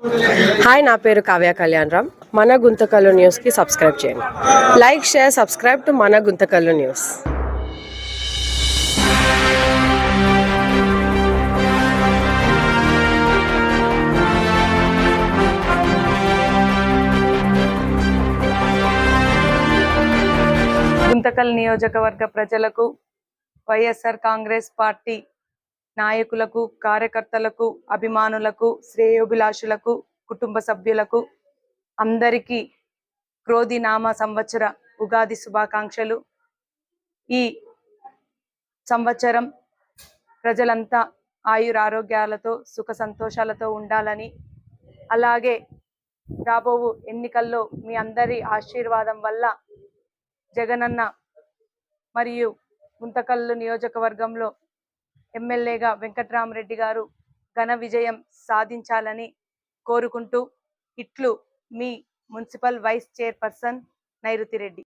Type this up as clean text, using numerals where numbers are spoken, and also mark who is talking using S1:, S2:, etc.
S1: Hi, నా పేరు కావ్య కళ్యాణరామ్. మన గుంతకల్లు న్యూస్కి సబ్స్క్రైబ్ చేయండి. లైక్, షేర్, సబ్స్క్రైబ్ టు మన గుంతకల్లు న్యూస్.
S2: గుంతకల్ నియోజకవర్గ ప్రజలకు, వైఎస్ఆర్ కాంగ్రెస్ పార్టీ నాయకులకు, కార్యకర్తలకు, అభిమానులకు, శ్రేయోభిలాషులకు, కుటుంబ సభ్యులకు అందరికీ క్రోధినామ సంవత్సర ఉగాది శుభాకాంక్షలు. ఈ సంవత్సరం ప్రజలంతా ఆయురారోగ్యాలతో, సుఖ సంతోషాలతో ఉండాలని, అలాగే రాబోవు ఎన్నికల్లో మీ అందరి ఆశీర్వాదం వల్ల జగనన్న మరియు గుంతకల్లు నియోజకవర్గంలో ఎమ్మెల్యేగా వెంకట్రామరెడ్డి గారు ఘన విజయం సాధించాలని కోరుకుంటూ, ఇట్లు మీ మున్సిపల్ వైస్ చైర్పర్సన్ నైరుతి రెడ్డి.